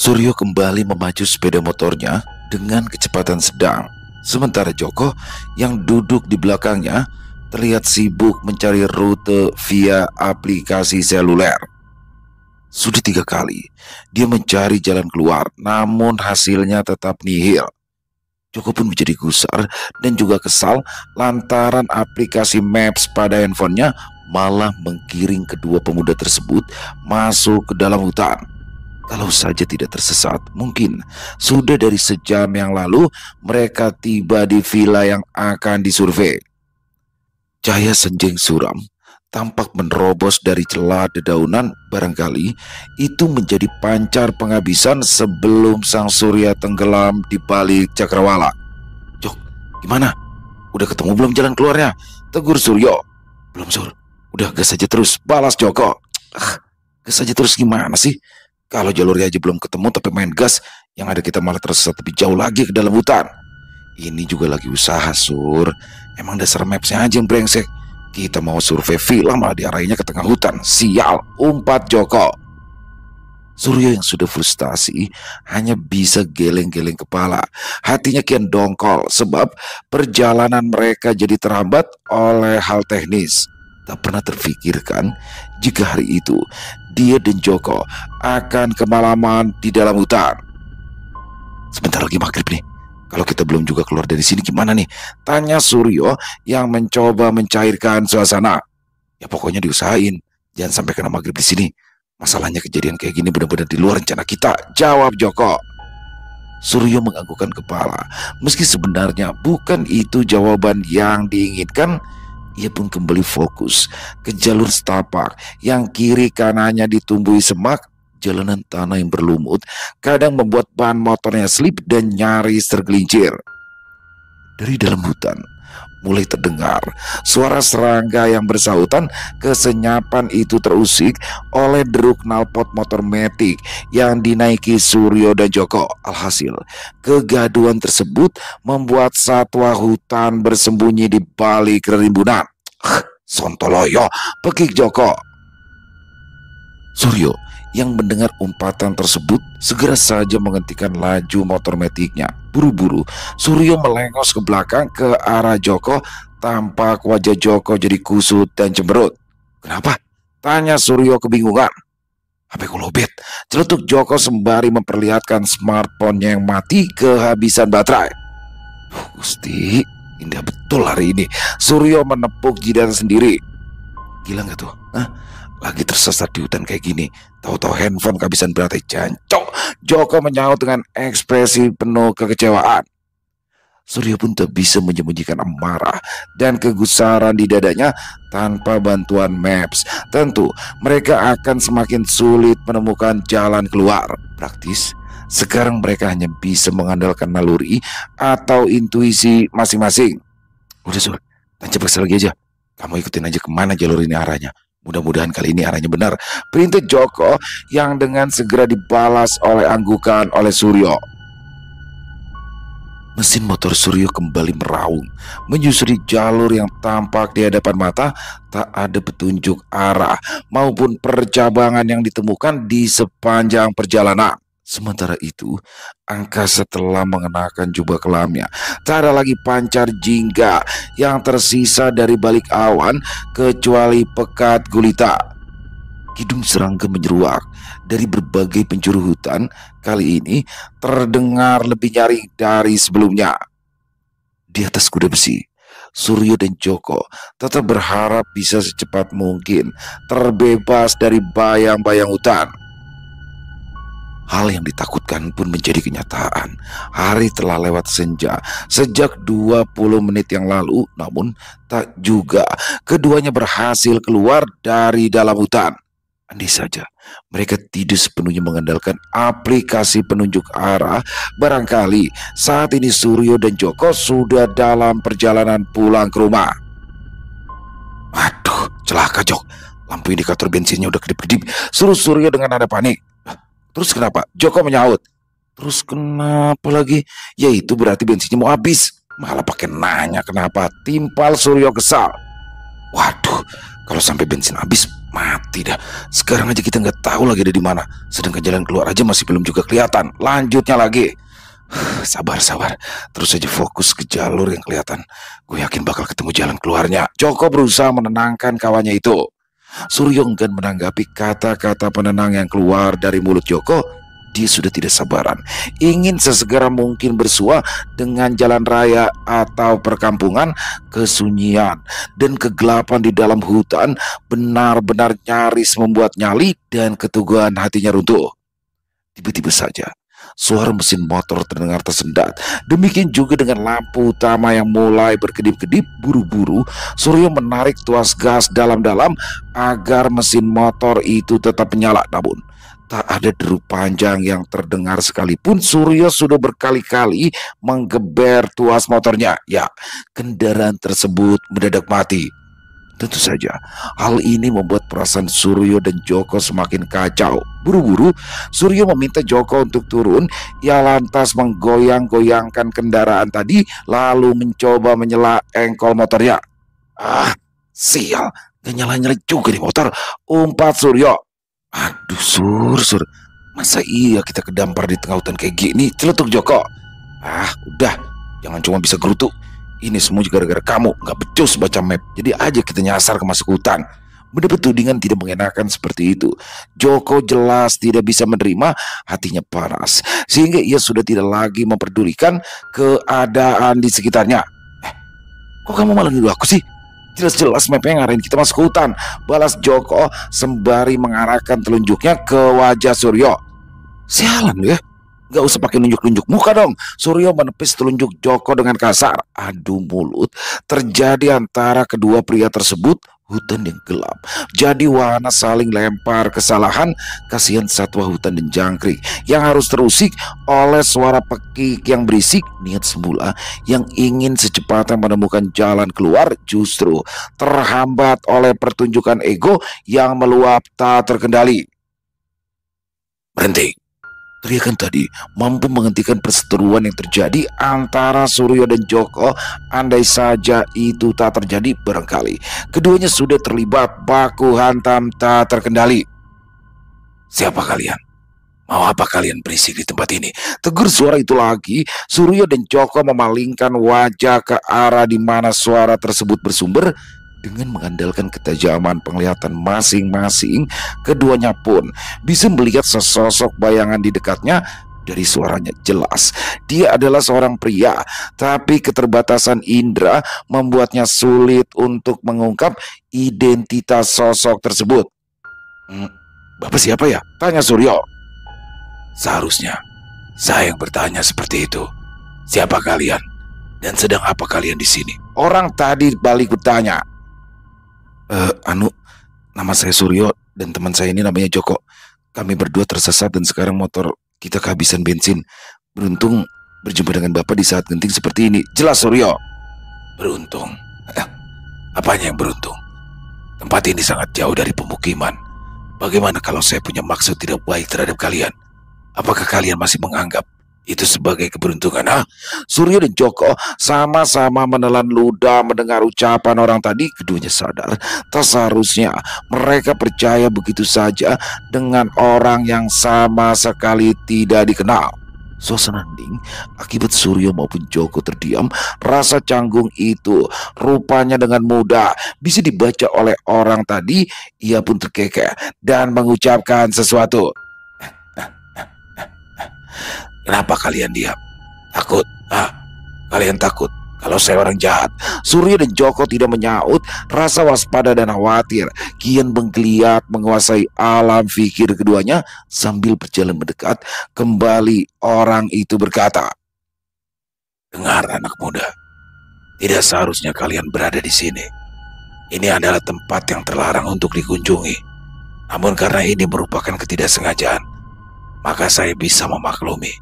Suryo kembali memacu sepeda motornya dengan kecepatan sedang. Sementara Joko yang duduk di belakangnya terlihat sibuk mencari rute via aplikasi seluler. Sudah 3 kali dia mencari jalan keluar, namun hasilnya tetap nihil. Joko pun menjadi gusar dan juga kesal lantaran aplikasi Maps pada handphonenya malah menggiring kedua pemuda tersebut masuk ke dalam hutan. Kalau saja tidak tersesat, mungkin sudah dari sejam yang lalu mereka tiba di villa yang akan disurvei. Cahaya senjing suram tampak menerobos dari celah dedaunan, barangkali itu menjadi pancar penghabisan sebelum sang surya tenggelam di balik cakrawala. Jok, gimana? Udah ketemu belum jalan keluarnya? Tegur Suryo. Belum, Sur. Udah gas aja terus, balas Joko. Gas aja terus gimana sih? Kalau jalurnya aja belum ketemu tapi main gas, yang ada kita malah tersesat lebih jauh lagi ke dalam hutan. Ini juga lagi usaha, Sur. Emang dasar mapsnya aja yang brengsek. Kita mau survei villa malah diarahinnya ke tengah hutan. Sial, umpat Joko. Suryo yang sudah frustasi hanya bisa geleng-geleng kepala. Hatinya kian dongkol sebab perjalanan mereka jadi terhambat oleh hal teknis. Tak pernah terfikirkan jika hari itu dia dan Joko akan kemalaman di dalam hutan. Sebentar lagi maghrib nih. Kalau kita belum juga keluar dari sini gimana nih? Tanya Suryo yang mencoba mencairkan suasana. Ya pokoknya diusahain. Jangan sampai kena maghrib di sini. Masalahnya kejadian kayak gini benar-benar di luar rencana kita. Jawab Joko. Suryo menganggukkan kepala. Meski sebenarnya bukan itu jawaban yang diinginkan, ia pun kembali fokus ke jalur setapak yang kiri kanannya ditumbuhi semak. Jalanan tanah yang berlumut kadang membuat ban motornya slip dan nyaris tergelincir. Dari dalam hutan mulai terdengar suara serangga yang bersahutan. Kesenyapan itu terusik oleh deruk knalpot motor metik yang dinaiki Suryo dan Joko. Alhasil, kegaduhan tersebut membuat satwa hutan bersembunyi di balik rimbunan. Sontoloyo, pekik Joko. Suryo yang mendengar umpatan tersebut segera saja menghentikan laju motor metiknya. Buru-buru Suryo melengos ke belakang ke arah Joko. Tampak wajah Joko jadi kusut dan cemberut. Kenapa? Tanya Suryo kebingungan. HP ku lobet, celetuk Joko sembari memperlihatkan smartphone-nya yang mati kehabisan baterai. Gusti, indah betul hari ini. Suryo menepuk jidat sendiri. Gila gak tuh? Lagi tersesat di hutan kayak gini, tahu-tahu handphone kehabisan baterai. Jancok, Joko menyaut dengan ekspresi penuh kekecewaan. Suryo pun tak bisa menyembunyikan amarah dan kegusaran di dadanya. Tanpa bantuan Maps, tentu mereka akan semakin sulit menemukan jalan keluar. Praktis, sekarang mereka hanya bisa mengandalkan naluri atau intuisi masing-masing. Udah Sur, tancap gas lagi aja. Kamu ikutin aja kemana jalur ini arahnya. Mudah-mudahan kali ini arahnya benar, perintah Joko yang dengan segera dibalas oleh anggukan oleh Suryo. Mesin motor Suryo kembali meraung, menyusuri jalur yang tampak di hadapan mata. Tak ada petunjuk arah maupun percabangan yang ditemukan di sepanjang perjalanan. Sementara itu, angkasa telah mengenakan jubah kelamnya. Tak ada lagi pancar jingga yang tersisa dari balik awan kecuali pekat gulita. Kidung serangga menyeruak dari berbagai penjuru hutan. Kali ini terdengar lebih nyaring dari sebelumnya. Di atas kuda besi, Suryo dan Joko tetap berharap bisa secepat mungkin terbebas dari bayang-bayang hutan. Hal yang ditakutkan pun menjadi kenyataan. Hari telah lewat senja sejak 20 menit yang lalu. Namun tak juga keduanya berhasil keluar dari dalam hutan. Andai saja mereka tidak sepenuhnya mengandalkan aplikasi penunjuk arah, barangkali saat ini Suryo dan Joko sudah dalam perjalanan pulang ke rumah. Waduh, celaka Jok. Lampu indikator bensinnya udah kedip-kedip. Suruh Suryo dengan nada panik. Terus kenapa? Joko menyaut. Terus kenapa lagi? Ya itu berarti bensinnya mau habis. Malah pakai nanya kenapa. Timpal Suryo kesal. Waduh, kalau sampai bensin habis mati Tidak, sekarang aja kita nggak tahu lagi ada di mana. Sedangkan jalan keluar aja masih belum juga kelihatan. Lanjutnya lagi. Sabar, sabar. Terus aja fokus ke jalur yang kelihatan. Gue yakin bakal ketemu jalan keluarnya. Joko berusaha menenangkan kawannya itu. Suryo enggan menanggapi kata-kata penenang yang keluar dari mulut Joko. Dia sudah tidak sabaran, ingin sesegera mungkin bersua dengan jalan raya atau perkampungan. Kesunyian dan kegelapan di dalam hutan benar-benar nyaris membuat nyali dan keteguhan hatinya runtuh. Tiba-tiba saja suara mesin motor terdengar tersendat. Demikian juga dengan lampu utama yang mulai berkedip-kedip. Buru-buru Suryo menarik tuas gas dalam-dalam agar mesin motor itu tetap menyala. Namun tak ada deru panjang yang terdengar sekalipun. Suryo sudah berkali-kali menggeber tuas motornya. Ya, kendaraan tersebut mendadak mati. Tentu saja, hal ini membuat perasaan Suryo dan Joko semakin kacau. Buru-buru, Suryo meminta Joko untuk turun. Ia lantas menggoyang-goyangkan kendaraan tadi, lalu mencoba menyela engkol motornya. Ah, sial, gak nyala-nyala juga di motor, umpat Suryo. Aduh, Sur, masa iya kita kedampar di tengah hutan kayak gini? Celetuk Joko. Ah, udah, jangan cuma bisa gerutu. Ini semua juga gara-gara kamu, gak becus baca map. Jadi aja kita nyasar ke masuk hutan. Mendapat tudingan tidak mengenakan seperti itu. Joko jelas tidak bisa menerima, hatinya panas. Sehingga ia sudah tidak lagi memperdulikan keadaan di sekitarnya. Kok kamu malah nuduh aku sih? Jelas-jelas mapnya ngarahin kita masuk hutan, balas Joko sembari mengarahkan telunjuknya ke wajah Suryo. Sialan lu ya. Gak usah pakai nunjuk-nunjuk muka dong. Suryo menepis telunjuk Joko dengan kasar. Adu mulut terjadi antara kedua pria tersebut. Hutan yang gelap jadi wahana saling lempar kesalahan. Kasihan satwa hutan dan jangkrik yang harus terusik oleh suara pekik yang berisik. Niat semula yang ingin secepatnya menemukan jalan keluar justru terhambat oleh pertunjukan ego yang meluap tak terkendali. Berhenti. Teriakan tadi mampu menghentikan perseteruan yang terjadi antara Suryo dan Joko. Andai saja itu tak terjadi, barangkali keduanya sudah terlibat baku hantam tak terkendali. Siapa kalian? Mau apa kalian berisik di tempat ini? Tegur suara itu lagi. Suryo dan Joko memalingkan wajah ke arah di mana suara tersebut bersumber. Dengan mengandalkan ketajaman penglihatan masing-masing, keduanya pun bisa melihat sesosok bayangan di dekatnya. Dari suaranya jelas dia adalah seorang pria, tapi keterbatasan indera membuatnya sulit untuk mengungkap identitas sosok tersebut. Bapak siapa ya? Tanya Suryo. Seharusnya saya yang bertanya seperti itu. Siapa kalian? Dan sedang apa kalian di sini? Orang tadi balik bertanya. Nama saya Suryo dan teman saya ini namanya Joko. Kami berdua tersesat dan sekarang motor kita kehabisan bensin. Beruntung berjumpa dengan Bapak di saat genting seperti ini. Jelas Suryo. Beruntung? Apanya yang beruntung? Tempat ini sangat jauh dari pemukiman. Bagaimana kalau saya punya maksud tidak baik terhadap kalian? Apakah kalian masih menganggap itu sebagai keberuntungan? Suryo dan Joko sama-sama menelan ludah mendengar ucapan orang tadi. Keduanya sadar tak seharusnya mereka percaya begitu saja dengan orang yang sama sekali tidak dikenal. Suasana hening akibat Suryo maupun Joko terdiam. Rasa canggung itu rupanya dengan mudah bisa dibaca oleh orang tadi. Ia pun terkekeh dan mengucapkan sesuatu. Kenapa kalian diam? Takut? Kalian takut kalau saya orang jahat? Suryo dan Joko tidak menyaut. Rasa waspada dan khawatir kian menggeliat menguasai alam pikir keduanya. Sambil berjalan mendekat, kembali orang itu berkata, dengar anak muda, tidak seharusnya kalian berada di sini. Ini adalah tempat yang terlarang untuk dikunjungi. Namun karena ini merupakan ketidaksengajaan, maka saya bisa memaklumi.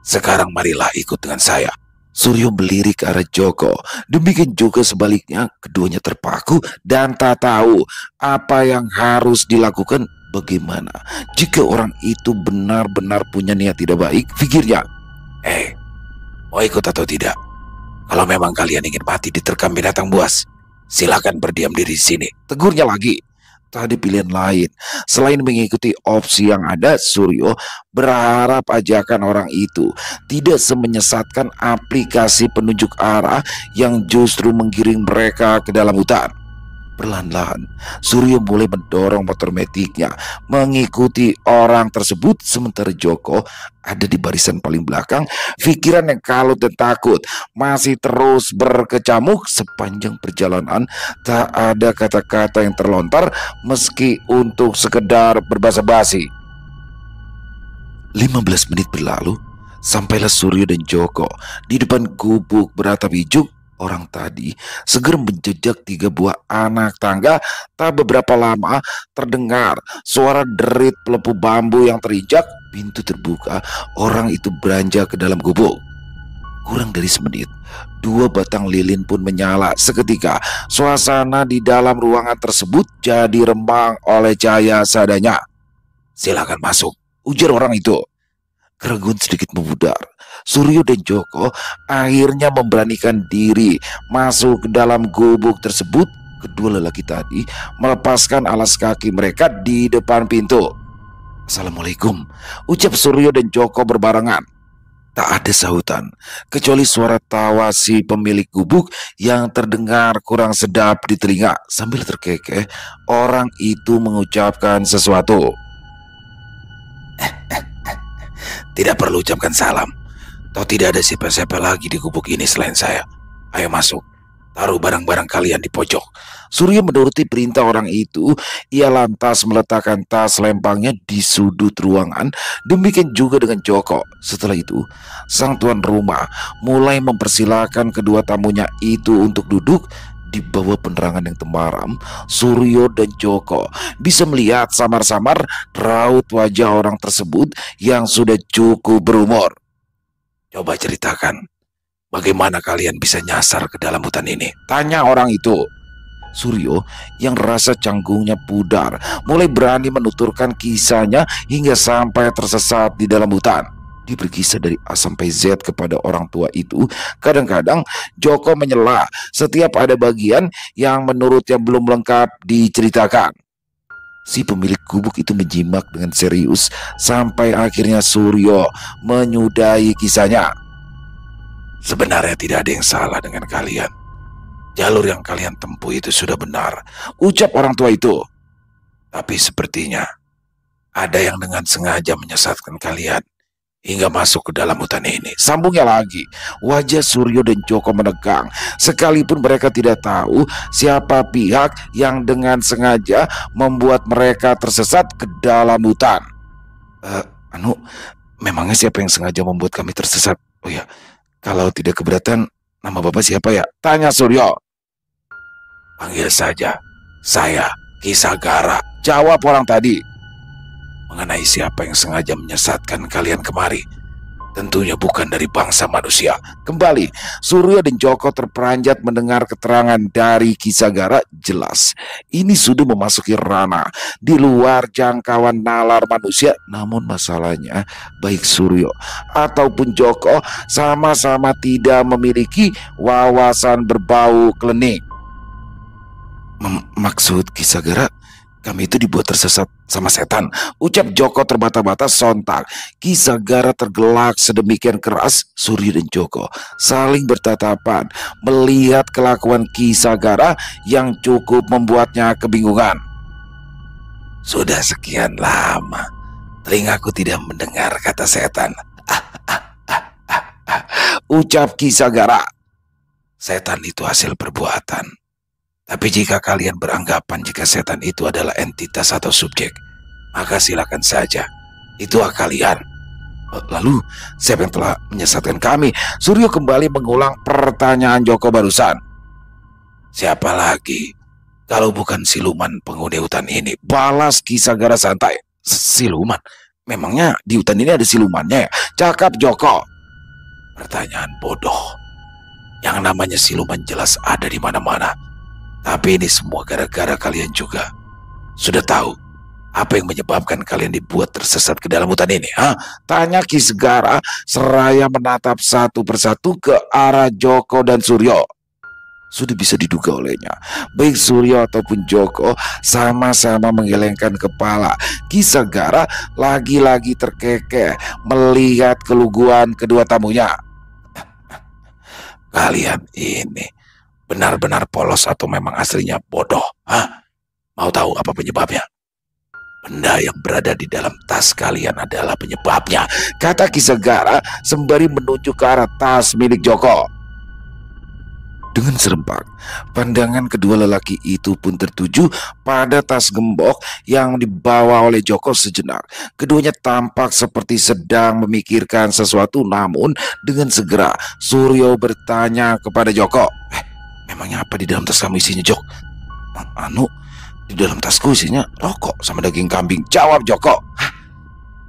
Sekarang marilah ikut dengan saya. Suryo melirik ke arah Joko. Demikian juga sebaliknya, keduanya terpaku dan tak tahu apa yang harus dilakukan. Bagaimana jika orang itu benar-benar punya niat tidak baik? Pikirnya. Mau ikut atau tidak? Kalau memang kalian ingin mati diterkam binatang buas, silakan berdiam diri di sini. Tegurnya lagi. Tak ada pilihan lain selain mengikuti opsi yang ada. Suryo berharap ajakan orang itu tidak semenyesatkan aplikasi penunjuk arah yang justru menggiring mereka ke dalam hutan. Perlahan-lahan, Suryo mulai mendorong motor metiknya mengikuti orang tersebut, sementara Joko ada di barisan paling belakang. Pikiran yang kalut dan takut masih terus berkecamuk sepanjang perjalanan. Tak ada kata-kata yang terlontar meski untuk sekedar berbahasa basi. 15 menit berlalu, sampailah Suryo dan Joko di depan gubuk beratap ijuk. Orang tadi segera menjejak 3 buah anak tangga. Tak beberapa lama terdengar suara derit pelepuh bambu yang terinjak. Pintu terbuka, orang itu beranjak ke dalam gubuk. Kurang dari semenit, 2 batang lilin pun menyala. Seketika suasana di dalam ruangan tersebut jadi rembang oleh cahaya seadanya. "Silakan masuk," ujar orang itu. Keraguan sedikit memudar. Suryo dan Joko akhirnya memberanikan diri masuk ke dalam gubuk tersebut. Kedua lelaki tadi melepaskan alas kaki mereka di depan pintu. "Assalamualaikum," ucap Suryo dan Joko berbarengan. Tak ada sahutan kecuali suara tawa si pemilik gubuk yang terdengar kurang sedap di telinga. Sambil terkekeh, orang itu mengucapkan sesuatu. "Tidak perlu ucapkan salam. Toh tidak ada siapa-siapa lagi di gubuk ini selain saya. Ayo masuk, taruh barang-barang kalian di pojok." Suryo menuruti perintah orang itu. Ia lantas meletakkan tas lempangnya di sudut ruangan. Demikian juga dengan Joko. Setelah itu, sang tuan rumah mulai mempersilahkan kedua tamunya itu untuk duduk. Di bawah penerangan yang temaram, Suryo dan Joko bisa melihat samar-samar raut wajah orang tersebut yang sudah cukup berumur. "Coba ceritakan, bagaimana kalian bisa nyasar ke dalam hutan ini?" tanya orang itu. Suryo yang rasa canggungnya pudar mulai berani menuturkan kisahnya hingga sampai tersesat di dalam hutan. Dia berkisah dari A sampai Z kepada orang tua itu. Kadang-kadang Joko menyela setiap ada bagian yang menurutnya belum lengkap diceritakan. Si pemilik gubuk itu menyimak dengan serius sampai akhirnya Suryo menyudahi kisahnya. "Sebenarnya tidak ada yang salah dengan kalian. Jalur yang kalian tempuh itu sudah benar," ucap orang tua itu. "Tapi sepertinya ada yang dengan sengaja menyesatkan kalian hingga masuk ke dalam hutan ini," sambungnya lagi. Wajah Suryo dan Joko menegang, sekalipun mereka tidak tahu siapa pihak yang dengan sengaja membuat mereka tersesat ke dalam hutan. Memangnya siapa yang sengaja membuat kami tersesat? Oh ya, kalau tidak keberatan, nama bapak siapa ya?" tanya Suryo. "Panggil saja saya Ki Sagara," jawab orang tadi. "Mengenai siapa yang sengaja menyesatkan kalian kemari, tentunya bukan dari bangsa manusia." Kembali, Suryo dan Joko terperanjat mendengar keterangan dari Ki Sagara. Jelas, ini sudah memasuki ranah di luar jangkauan nalar manusia. Namun masalahnya, baik Suryo ataupun Joko sama-sama tidak memiliki wawasan berbau klinik. "Maksud Ki Sagara, kami itu dibuat tersesat sama setan," ucap Joko terbata-bata. Sontak Ki Sagara tergelak sedemikian keras. Suryo dan Joko saling bertatapan melihat kelakuan Ki Sagara yang cukup membuatnya kebingungan. "Sudah sekian lama telingaku tidak mendengar kata setan," ucap Ki Sagara. "Setan itu hasil perbuatan. Tapi jika kalian beranggapan jika setan itu adalah entitas atau subjek, maka silakan saja. Itu hak kalian." "Lalu siapa yang telah menyesatkan kami?" Suryo kembali mengulang pertanyaan Joko barusan. "Siapa lagi kalau bukan siluman penghuni hutan ini?" balas Ki Sagara santai. "Siluman? Memangnya di hutan ini ada silumannya ya?" cakap Joko. "Pertanyaan bodoh. Yang namanya siluman jelas ada di mana-mana. Tapi ini semua gara-gara kalian juga. Sudah tahu apa yang menyebabkan kalian dibuat tersesat ke dalam hutan ini, tanya Ki Sagara seraya menatap satu persatu ke arah Joko dan Suryo. Sudah bisa diduga olehnya, baik Suryo ataupun Joko sama-sama menggelengkan kepala. Ki Sagara lagi-lagi terkekeh melihat keluguan kedua tamunya. Kalian ini benar-benar polos atau memang aslinya bodoh? Hah? Mau tahu apa penyebabnya? Benda yang berada di dalam tas kalian adalah penyebabnya, kata Ki Sagara sembari menunjuk ke arah tas milik Joko. Dengan serempak, pandangan kedua lelaki itu pun tertuju pada tas gembok yang dibawa oleh Joko sejenak. Keduanya tampak seperti sedang memikirkan sesuatu, namun dengan segera Suryo bertanya kepada Joko, memangnya apa di dalam tas kamu isinya, Jok? Anu, di dalam tasku isinya rokok sama daging kambing, jawab Joko. Hah?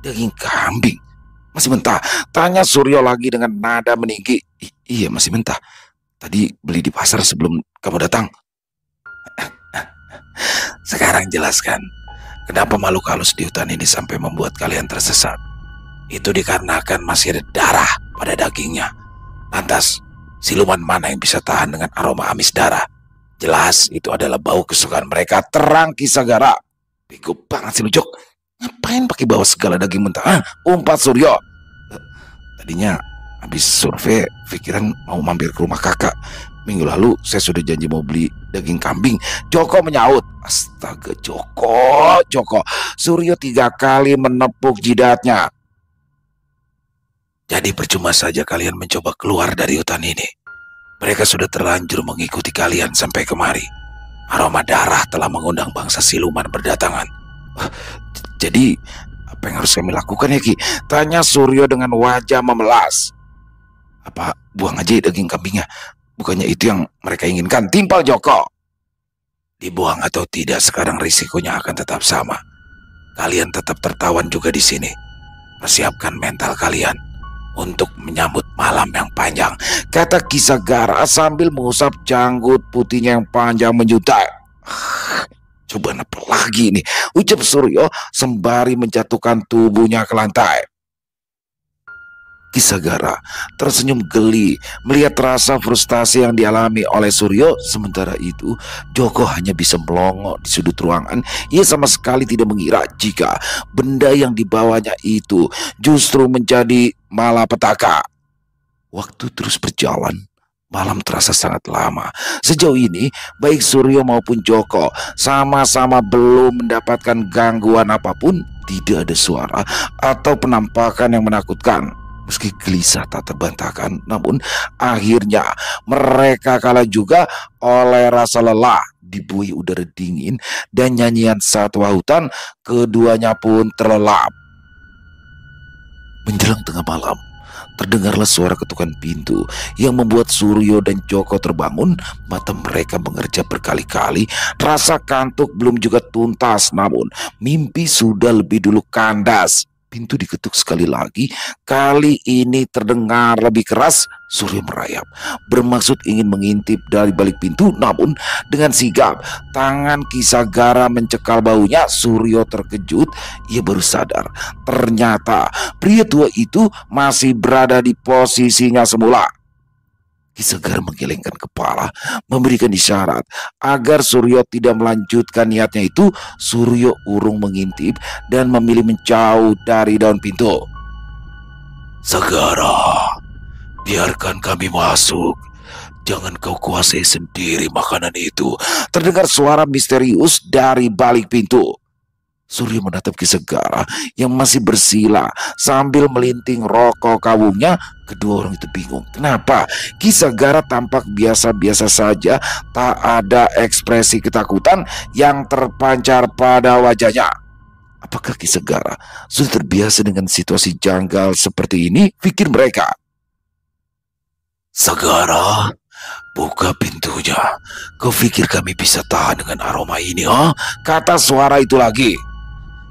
Daging kambing? Masih mentah? Tanya Suryo lagi dengan nada meninggi. Iya, masih mentah. Tadi beli di pasar sebelum kamu datang. Sekarang jelaskan, kenapa makhluk halus di hutan ini sampai membuat kalian tersesat? Itu dikarenakan masih ada darah pada dagingnya. Lantas, siluman mana yang bisa tahan dengan aroma amis darah? Jelas itu adalah bau kesukaan mereka, terang Ki Sagara. Bego banget sih lu, Jok. Ngapain pakai bawa segala daging mentah? Umpat Suryo. Tadinya habis survei, pikiran mau mampir ke rumah kakak. Minggu lalu saya sudah janji mau beli daging kambing. Joko menyaut. Astaga, Joko. Suryo 3 kali menepuk jidatnya. Jadi percuma saja kalian mencoba keluar dari hutan ini. Mereka sudah terlanjur mengikuti kalian sampai kemari. Aroma darah telah mengundang bangsa siluman berdatangan. Jadi apa yang harus kami lakukan ya, Ki? Tanya Suryo dengan wajah memelas. Apa buang aja daging kambingnya? Bukannya itu yang mereka inginkan, timpal Joko. Dibuang atau tidak, sekarang risikonya akan tetap sama. Kalian tetap tertawan juga di sini. Persiapkan mental kalian untuk menyambut malam yang panjang, kata Ki Sagara sambil mengusap janggut putihnya yang panjang menjutai. Coba apa lagi ini, ucap Suryo sembari menjatuhkan tubuhnya ke lantai. Ki Sagara tersenyum geli melihat rasa frustasi yang dialami oleh Suryo. Sementara itu Joko hanya bisa melongo di sudut ruangan. Ia sama sekali tidak mengira jika benda yang dibawanya itu justru menjadi malapetaka. Waktu terus berjalan. Malam terasa sangat lama. Sejauh ini baik Suryo maupun Joko sama-sama belum mendapatkan gangguan apapun. Tidak ada suara atau penampakan yang menakutkan. Meski gelisah tak terbantahkan, namun akhirnya mereka kalah juga oleh rasa lelah. Dibuai udara dingin dan nyanyian satwa hutan, keduanya pun terlelap. Menjelang tengah malam, terdengarlah suara ketukan pintu yang membuat Suryo dan Joko terbangun. Mata mereka mengerjap berkali-kali. Rasa kantuk belum juga tuntas, namun mimpi sudah lebih dulu kandas. Pintu diketuk sekali lagi. Kali ini terdengar lebih keras. Suryo merayap, bermaksud ingin mengintip dari balik pintu, namun dengan sigap tangan Ki Sagara mencekal bahunya. Suryo terkejut. Ia baru sadar ternyata pria tua itu masih berada di posisinya semula. Ki Sagara menggelengkan kepala, memberikan isyarat agar Suryo tidak melanjutkan niatnya itu. Suryo urung mengintip dan memilih menjauh dari daun pintu. Sagara, biarkan kami masuk. Jangan kau kuasai sendiri makanan itu. Terdengar suara misterius dari balik pintu. Suryo menatap Ki Sagara yang masih bersila sambil melinting rokok kawungnya. Kedua orang itu bingung. Kenapa Ki Sagara tampak biasa-biasa saja, tak ada ekspresi ketakutan yang terpancar pada wajahnya. Apakah Ki Sagara sudah terbiasa dengan situasi janggal seperti ini? Pikir mereka. Sagara, buka pintunya. Kau pikir kami bisa tahan dengan aroma ini, ha? Kata suara itu lagi.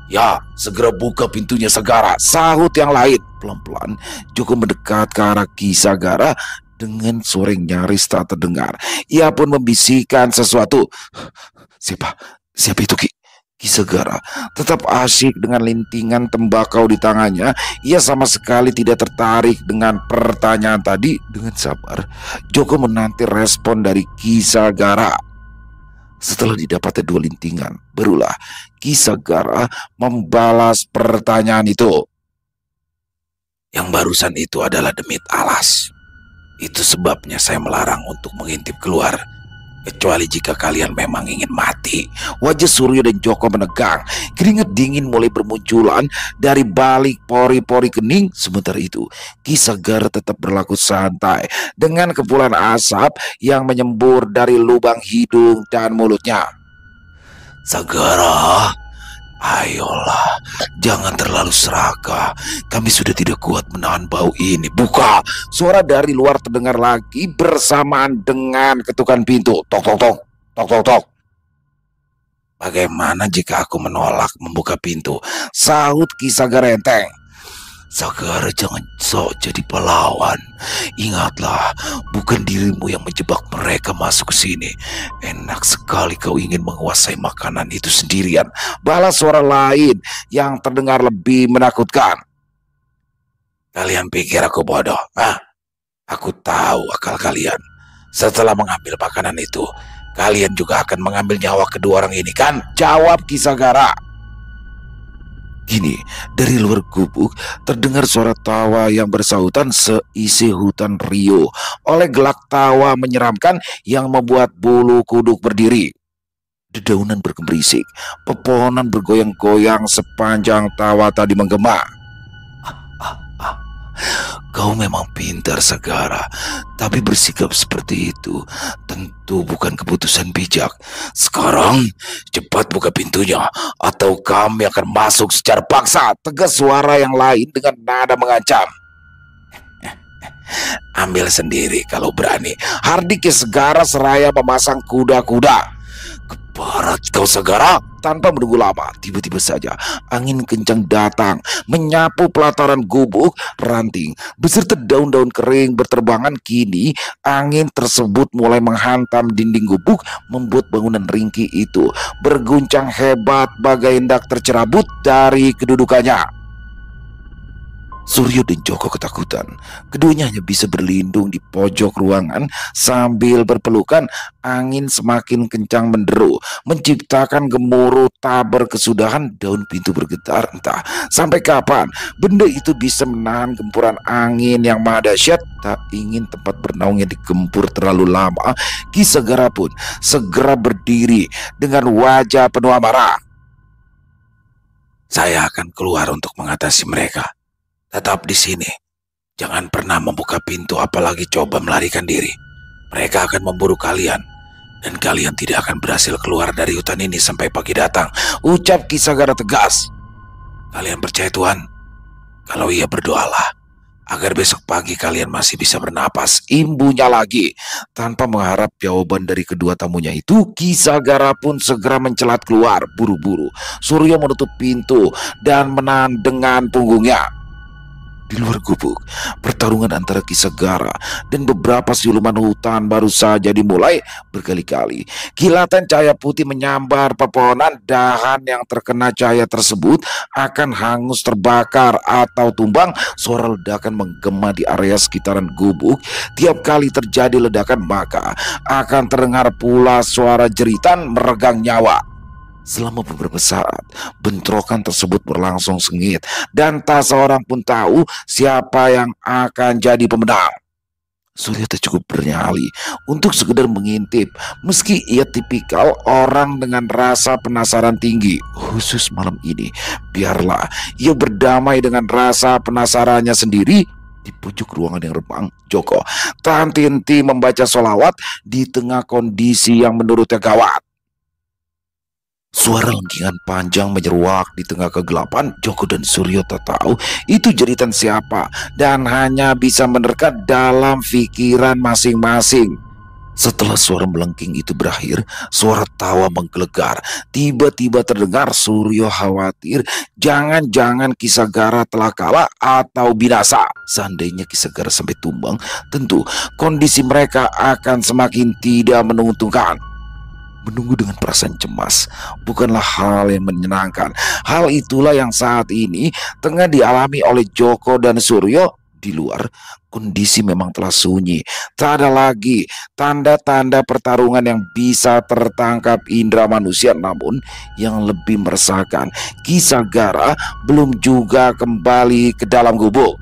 Ya, segera buka pintunya Sagara, sahut yang lain. Pelan-pelan Joko mendekat ke arah Ki Sagara dengan suara yang nyaris tak terdengar. Ia pun membisikkan sesuatu. Siapa itu, Ki? Kisagara tetap asyik dengan lintingan tembakau di tangannya. Ia sama sekali tidak tertarik dengan pertanyaan tadi. Dengan sabar, Joko menanti respon dari Kisagara. Setelah didapatnya 2 lintingan, barulah Kisagara membalas pertanyaan itu. Yang barusan itu adalah demit alas. Itu sebabnya saya melarang untuk mengintip keluar, kecuali jika kalian memang ingin mati. Wajah Suryo dan Joko menegang. Keringat dingin mulai bermunculan dari balik pori-pori kening. Sementara itu, Kisagara tetap berlaku santai dengan kepulan asap yang menyembur dari lubang hidung dan mulutnya. Sagara, ayolah, jangan terlalu serakah. Kami sudah tidak kuat menahan bau ini. Buka! Suara dari luar terdengar lagi bersamaan dengan ketukan pintu. Tok, tok, tok. Tok, tok, tok. Bagaimana jika aku menolak membuka pintu? Sahut Kisagara enteng. Sagara, jangan sok jadi pahlawan. Ingatlah, bukan dirimu yang menjebak mereka masuk ke sini. Enak sekali kau ingin menguasai makanan itu sendirian. Balas suara lain yang terdengar lebih menakutkan. Kalian pikir aku bodoh? Aku tahu akal kalian. Setelah mengambil makanan itu, kalian juga akan mengambil nyawa kedua orang ini, kan? Jawab Kisagara. Kini, dari luar gubuk terdengar suara tawa yang bersahutan seisi hutan Rio. Oleh gelak tawa menyeramkan yang membuat bulu kuduk berdiri. Dedaunan bergemerisik, pepohonan bergoyang-goyang sepanjang tawa tadi menggema. Kau memang pintar, Sagara, tapi bersikap seperti itu tentu bukan keputusan bijak. Sekarang cepat buka pintunya atau kami akan masuk secara paksa, tegas suara yang lain dengan nada mengancam. Ambil sendiri kalau berani. Hardik Sagara seraya memasang kuda-kuda. Keparat kau, Sagara. Tanpa menunggu lama, tiba-tiba saja angin kencang datang, menyapu pelataran gubuk ranting beserta daun-daun kering berterbangan. Kini angin tersebut mulai menghantam dinding gubuk, membuat bangunan ringkih itu berguncang hebat bagai hendak tercerabut dari kedudukannya. Suryo dan Joko ketakutan. Keduanya hanya bisa berlindung di pojok ruangan sambil berpelukan. Angin semakin kencang menderu, menciptakan gemuruh tak berkesudahan. Daun pintu bergetar. Entah sampai kapan benda itu bisa menahan gempuran angin yang maha dahsyat. Tak ingin tempat bernaungnya digempur terlalu lama, Kisagara pun segera berdiri dengan wajah penuh amarah. Saya akan keluar untuk mengatasi mereka. Tetap di sini. Jangan pernah membuka pintu apalagi coba melarikan diri. Mereka akan memburu kalian. Dan kalian tidak akan berhasil keluar dari hutan ini sampai pagi datang. Ucap Kisagara tegas. Kalian percaya Tuhan? Kalau iya, berdoalah agar besok pagi kalian masih bisa bernapas. Imbunya lagi. Tanpa mengharap jawaban dari kedua tamunya itu, Kisagara pun segera mencelat keluar buru-buru. Suryo menutup pintu dan menahan dengan punggungnya. Di luar gubuk, pertarungan antara Kisagara dan beberapa siluman hutan baru saja dimulai. Berkali-kali kilatan cahaya putih menyambar pepohonan. Dahan yang terkena cahaya tersebut akan hangus terbakar atau tumbang. Suara ledakan menggema di area sekitaran gubuk. Tiap kali terjadi ledakan, maka akan terdengar pula suara jeritan meregang nyawa. Selama beberapa saat, bentrokan tersebut berlangsung sengit dan tak seorang pun tahu siapa yang akan jadi pemenang. Surya tak cukup bernyali untuk sekedar mengintip, meski ia tipikal orang dengan rasa penasaran tinggi. Khusus malam ini, biarlah ia berdamai dengan rasa penasarannya sendiri. Di pojok ruangan yang remang, Joko tak henti-henti membaca sholawat di tengah kondisi yang menurutnya gawat. Suara lengkingan panjang menyeruak di tengah kegelapan. Joko dan Suryo tak tahu itu jeritan siapa dan hanya bisa menerka dalam pikiran masing-masing. Setelah suara melengking itu berakhir, suara tawa menggelegar. Tiba-tiba terdengar. Suryo khawatir jangan-jangan Kisagara telah kalah atau binasa. Seandainya Kisagara sampai tumbang, tentu kondisi mereka akan semakin tidak menguntungkan. Menunggu dengan perasaan cemas bukanlah hal yang menyenangkan. Hal itulah yang saat ini tengah dialami oleh Joko dan Suryo. Di luar, kondisi memang telah sunyi. Tak ada lagi tanda-tanda pertarungan yang bisa tertangkap indera manusia. Namun yang lebih meresahkan, Ki Sagara belum juga kembali ke dalam gubuk.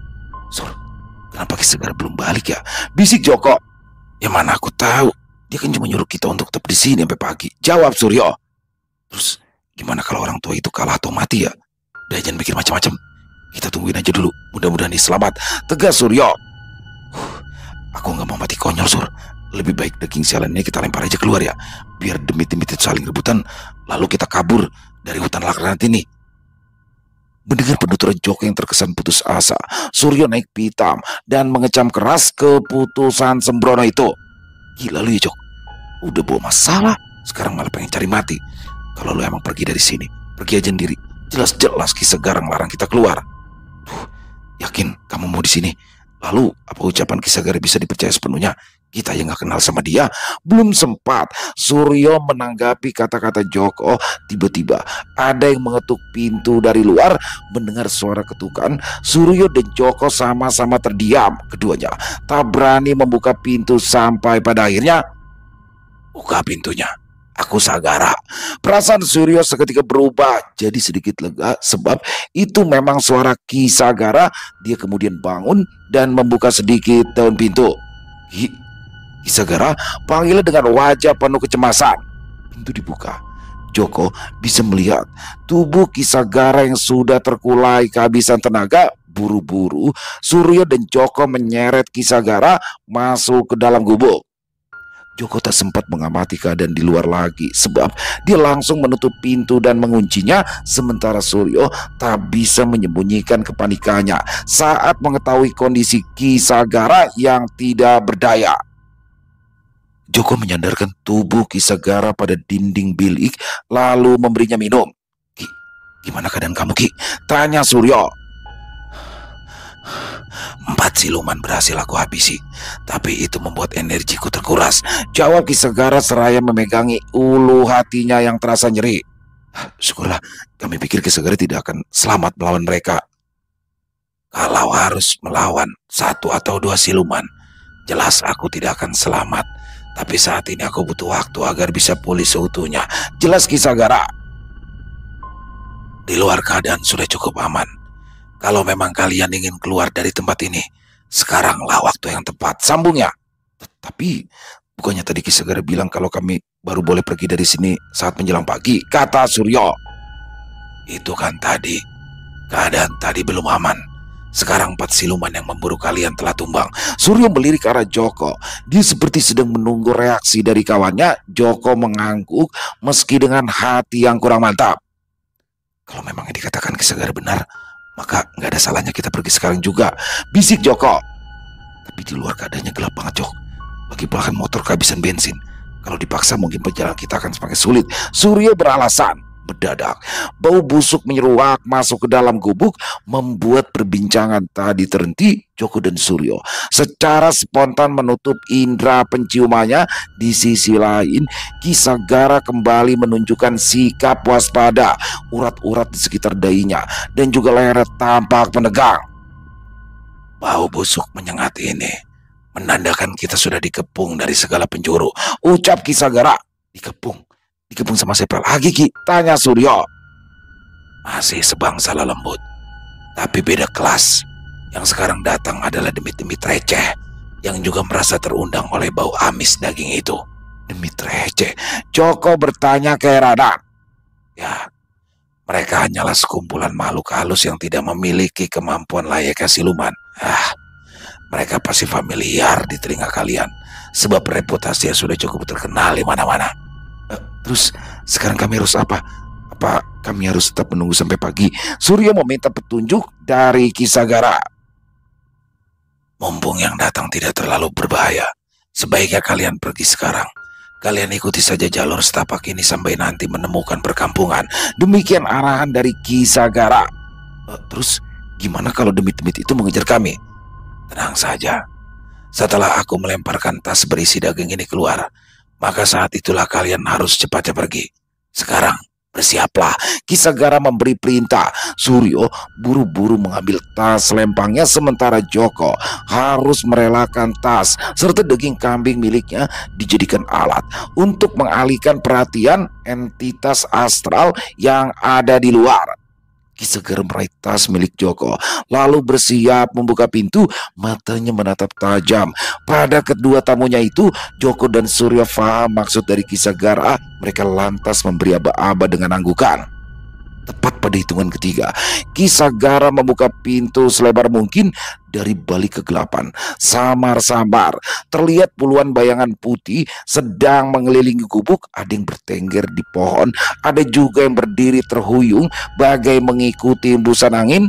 Sur, kenapa Ki Sagara belum balik ya? Bisik Joko. Ya mana aku tahu. Dia kan cuma nyuruh kita untuk tetap di sini sampai pagi. Jawab Suryo. Terus gimana kalau orang tua itu kalah atau mati ya? Udah jangan mikir macam-macam. Kita tungguin aja dulu. Mudah-mudahan dia selamat. Tegas Suryo. Aku nggak mau mati konyol Sur. Lebih baik daging sialan ini kita lempar aja keluar ya. Biar demit-demit itu saling rebutan. Lalu kita kabur dari hutan laknat ini. Mendengar penuturan Joko yang terkesan putus asa, Suryo naik pitam dan mengecam keras keputusan sembrono itu. Gila lu ya Jok. Udah bawa masalah, sekarang malah pengen cari mati. Kalau lu emang pergi dari sini, pergi aja sendiri. Jelas-jelas Ki Sagara ngelarang kita keluar. Yakin kamu mau di sini? Lalu apa ucapan Ki Sagara bisa dipercaya sepenuhnya? Kita yang gak kenal sama dia. Belum sempat Suryo menanggapi kata-kata Joko, tiba-tiba ada yang mengetuk pintu dari luar. Mendengar suara ketukan, Suryo dan Joko sama-sama terdiam. Keduanya tak berani membuka pintu sampai pada akhirnya, buka pintunya. Aku Sagara. Perasaan Suryo seketika berubah jadi sedikit lega sebab itu memang suara Ki Sagara. Dia kemudian bangun dan membuka sedikit daun pintu. Ki Sagara panggilnya dengan wajah penuh kecemasan. Pintu dibuka. Joko bisa melihat tubuh Ki Sagara yang sudah terkulai kehabisan tenaga. Buru-buru Suryo dan Joko menyeret Ki Sagara masuk ke dalam gubuk. Joko tak sempat mengamati keadaan di luar lagi sebab dia langsung menutup pintu dan menguncinya, sementara Suryo tak bisa menyembunyikan kepanikannya saat mengetahui kondisi Ki Sagara yang tidak berdaya. Joko menyandarkan tubuh Ki Sagara pada dinding bilik lalu memberinya minum. Ki, gimana keadaan kamu Ki? Tanya Suryo. 4 siluman berhasil aku habisi, tapi itu membuat energiku terkuras. Jawab Ki Sagara seraya memegangi ulu hatinya yang terasa nyeri. Syukurlah, kami pikir Ki Sagara tidak akan selamat melawan mereka. Kalau harus melawan 1 atau 2 siluman, jelas aku tidak akan selamat. Tapi saat ini aku butuh waktu agar bisa pulih seutuhnya. Jelas Ki Sagara. Di luar keadaan sudah cukup aman. Kalau memang kalian ingin keluar dari tempat ini, sekaranglah waktu yang tepat, sambungnya. Tapi bukannya tadi Ki Sagara bilang kalau kami baru boleh pergi dari sini saat menjelang pagi, kata Suryo. Itu kan tadi. Keadaan tadi belum aman. Sekarang 4 siluman yang memburu kalian telah tumbang. Suryo melirik ke arah Joko. Dia seperti sedang menunggu reaksi dari kawannya. Joko mengangguk meski dengan hati yang kurang mantap. Kalau memang yang dikatakan Ki Sagara benar, maka nggak ada salahnya kita pergi sekarang juga, bisik Joko. Tapi di luar keadaannya gelap banget Jok. Lagi pula kan motor kehabisan bensin. Kalau dipaksa mungkin perjalanan kita akan semakin sulit. Suryo beralasan. Mendadak bau busuk menyeruak masuk ke dalam gubuk, membuat perbincangan tadi terhenti. Joko dan Suryo secara spontan menutup indera penciumannya. Di sisi lain, Ki Sagara kembali menunjukkan sikap waspada. Urat-urat di sekitar dahinya dan juga lehernya tampak menegang. Bau busuk menyengat ini menandakan kita sudah dikepung dari segala penjuru, ucap Ki Sagara. Dikepung? Dikepung sama siapa lagi Ki? Tanya Suryo. Masih sebangsa lembut, tapi beda kelas. Yang sekarang datang adalah demit-demit receh yang juga merasa terundang oleh bau amis daging itu. Demit receh? Joko bertanya keheranan. Ya, mereka hanyalah sekumpulan makhluk halus yang tidak memiliki kemampuan layaknya siluman. Mereka pasti familiar di telinga kalian sebab reputasinya sudah cukup terkenal di mana-mana. Terus sekarang kami harus apa? Apa kami harus tetap menunggu sampai pagi? Suryo meminta petunjuk dari Ki Sagara. Mumpung yang datang tidak terlalu berbahaya, sebaiknya kalian pergi sekarang. Kalian ikuti saja jalur setapak ini sampai nanti menemukan perkampungan. Demikian arahan dari Ki Sagara. Terus gimana kalau demit-demit itu mengejar kami? Tenang saja. Setelah aku melemparkan tas berisi daging ini keluar, Maka saat itulah kalian harus cepatnya pergi. Sekarang bersiaplah. Ki Sagara memberi perintah. Suryo buru-buru mengambil tas lempangnya sementara Joko harus merelakan tas serta daging kambing miliknya dijadikan alat untuk mengalihkan perhatian entitas astral yang ada di luar. Ki Sagara meraih tas milik Joko, lalu bersiap membuka pintu. Matanya menatap tajam pada kedua tamunya itu. Joko dan Suryo paham maksud dari Ki Sagara. Mereka lantas memberi aba-aba dengan anggukan. Tepat pada hitungan ketiga, Ki Sagara membuka pintu selebar mungkin. Dari balik kegelapan, samar-samar terlihat puluhan bayangan putih sedang mengelilingi gubuk. Ada yang bertengger di pohon, ada juga yang berdiri terhuyung bagai mengikuti hembusan angin.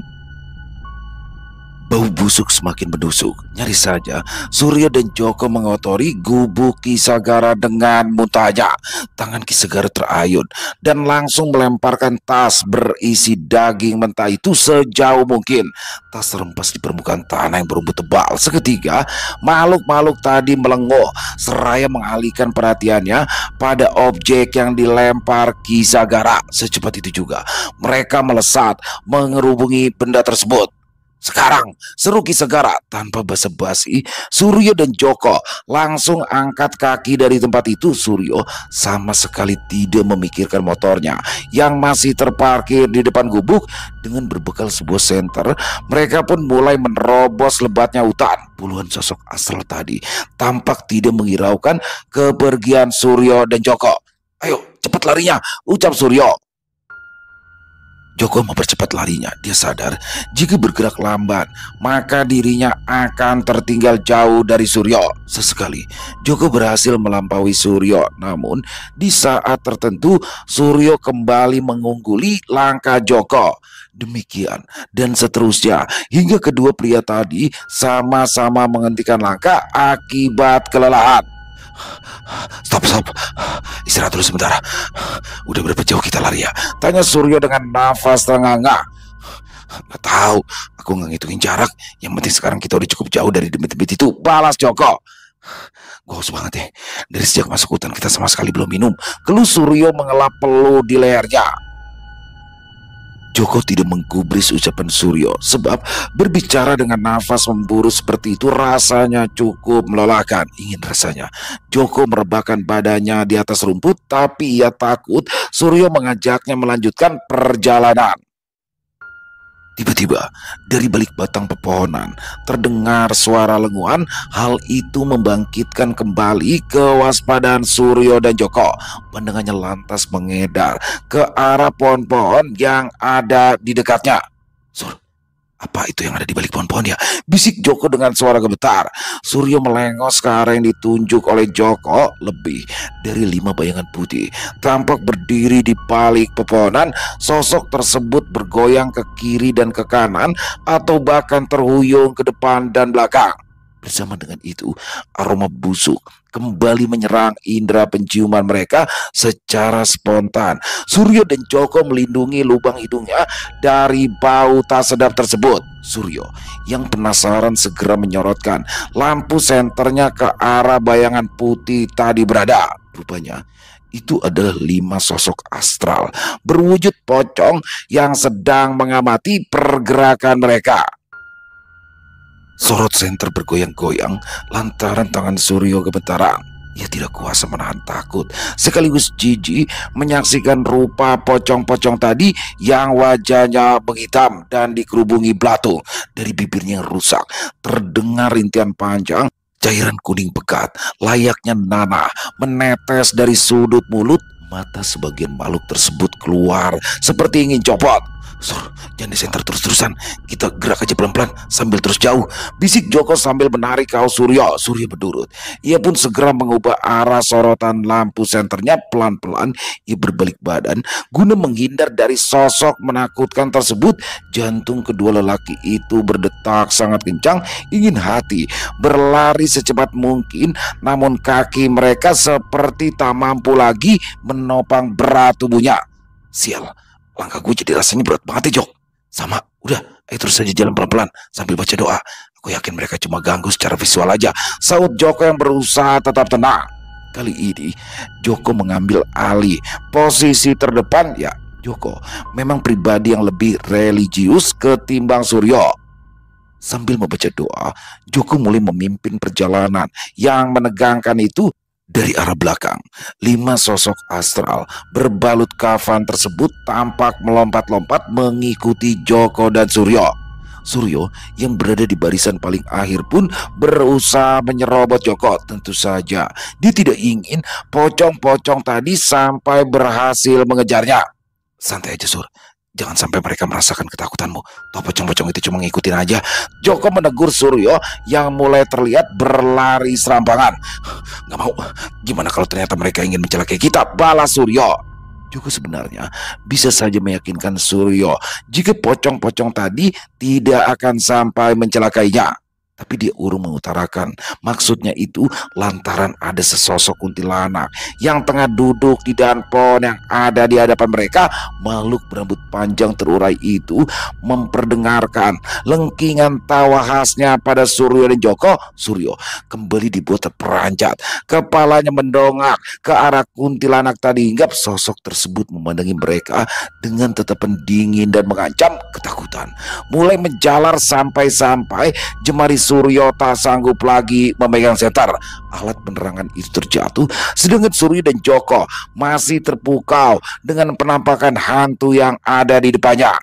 Bau busuk semakin menusuk. Nyaris saja Suryo dan Joko mengotori gubuk Ki Sagara dengan muntahnya. Tangan Ki Sagara terayun dan langsung melemparkan tas berisi daging mentah itu sejauh mungkin. Tas terhempas di permukaan tanah yang berumput tebal. Seketika makhluk-makhluk tadi melenguh seraya mengalihkan perhatiannya pada objek yang dilempar Ki Sagara. Secepat itu juga mereka melesat mengerubungi benda tersebut. Sekarang, seru Ki Sagara. Tanpa basa-basi, Suryo dan Joko langsung angkat kaki dari tempat itu. Suryo sama sekali tidak memikirkan motornya yang masih terparkir di depan gubuk. Dengan berbekal sebuah senter, mereka pun mulai menerobos lebatnya hutan. Puluhan sosok astral tadi tampak tidak menghiraukan kepergian Suryo dan Joko. "Ayo, cepat larinya," ucap Suryo. Joko mempercepat larinya. Dia sadar jika bergerak lambat maka dirinya akan tertinggal jauh dari Suryo. Sesekali Joko berhasil melampaui Suryo, namun di saat tertentu Suryo kembali mengungguli langkah Joko. Demikian dan seterusnya hingga kedua pria tadi sama-sama menghentikan langkah akibat kelelahan. Stop. Istirahat dulu sebentar. Udah berapa jauh kita lari ya?" tanya Suryo dengan nafas terengah-engah. "Nggak tahu, aku nggak ngitungin jarak. Yang penting sekarang kita udah cukup jauh dari demit-demit itu," balas Joko. "Gue haus banget ya. Dari sejak masuk hutan kita sama sekali belum minum," keluh Suryo mengelap peluh di lehernya. Joko tidak menggubris ucapan Suryo sebab berbicara dengan nafas memburu seperti itu rasanya cukup melelahkan. Ingin rasanya Joko merebahkan badannya di atas rumput, tapi ia takut Suryo mengajaknya melanjutkan perjalanan. Tiba-tiba dari balik batang pepohonan terdengar suara lenguan. Hal itu membangkitkan kembali kewaspadaan Suryo dan Joko. Pandangannya lantas mengedar ke arah pohon-pohon yang ada di dekatnya. "Sur, apa itu yang ada di balik pohon-pohon ya?" bisik Joko dengan suara gemetar. Suryo melengos ke arah yang ditunjuk oleh Joko. Lebih dari 5 bayangan putih tampak berdiri di balik pepohonan. Sosok tersebut bergoyang ke kiri dan ke kanan atau bahkan terhuyung ke depan dan belakang. Bersama dengan itu, aroma busuk kembali menyerang indera penciuman mereka secara spontan. Suryo dan Joko melindungi lubang hidungnya dari bau tak sedap tersebut. Suryo yang penasaran segera menyorotkan lampu senternya ke arah bayangan putih tadi berada. Rupanya itu adalah 5 sosok astral berwujud pocong yang sedang mengamati pergerakan mereka. Sorot senter bergoyang-goyang lantaran tangan Suryo gemetaran. Ia tidak kuasa menahan takut sekaligus jijik menyaksikan rupa pocong-pocong tadi yang wajahnya menghitam dan dikerubungi belatung. Dari bibirnya yang rusak terdengar rintian panjang. Cairan kuning pekat layaknya nanah menetes dari sudut mulut. Mata sebagian makhluk tersebut keluar seperti ingin copot. "Sur, jangan disenter terus-terusan. Kita gerak aja pelan-pelan sambil terus jauh," bisik Joko sambil menarik kaos Suryo. Suryo berdurut. Ia pun segera mengubah arah sorotan lampu senternya. Pelan-pelan ia berbalik badan guna menghindar dari sosok menakutkan tersebut. Jantung kedua lelaki itu berdetak sangat kencang. Ingin hati berlari secepat mungkin, namun kaki mereka seperti tak mampu lagi menopang berat tubuhnya. "Sial, langkah gue jadi rasanya berat banget ya, Jok." "Sama, udah, ayo terus saja jalan pelan-pelan sambil baca doa. Aku yakin mereka cuma ganggu secara visual aja," saut Joko yang berusaha tetap tenang. Kali ini Joko mengambil alih posisi terdepan. Ya, Joko memang pribadi yang lebih religius ketimbang Suryo. Sambil membaca doa, Joko mulai memimpin perjalanan yang menegangkan itu. Dari arah belakang, 5 sosok astral berbalut kafan tersebut tampak melompat-lompat mengikuti Joko dan Suryo. Suryo yang berada di barisan paling akhir pun berusaha menyerobot Joko. Tentu saja dia tidak ingin pocong-pocong tadi sampai berhasil mengejarnya. Santai aja, Sur. Jangan sampai mereka merasakan ketakutanmu. Toh pocong-pocong itu cuma ngikutin aja. Joko menegur Suryo yang mulai terlihat berlari serampangan. Gak mau. Gimana kalau ternyata mereka ingin mencelakai kita? Balas Suryo. Joko sebenarnya bisa saja meyakinkan Suryo jika pocong-pocong tadi tidak akan sampai mencelakainya. Tapi dia urung mengutarakan maksudnya itu lantaran ada sesosok kuntilanak yang tengah duduk di dahan pohon yang ada di hadapan mereka. Makhluk berambut panjang terurai itu memperdengarkan lengkingan tawa khasnya pada Suryo dan Joko. Suryo kembali dibuat terperanjat, kepalanya mendongak ke arah kuntilanak tadi hingga sosok tersebut memandangi mereka dengan tatapan dingin dan mengancam. Ketakutan mulai menjalar sampai-sampai jemari Suryo tak sanggup lagi memegang setar. Alat penerangan itu terjatuh, sedangkan Suryo dan Joko masih terpukau dengan penampakan hantu yang ada di depannya.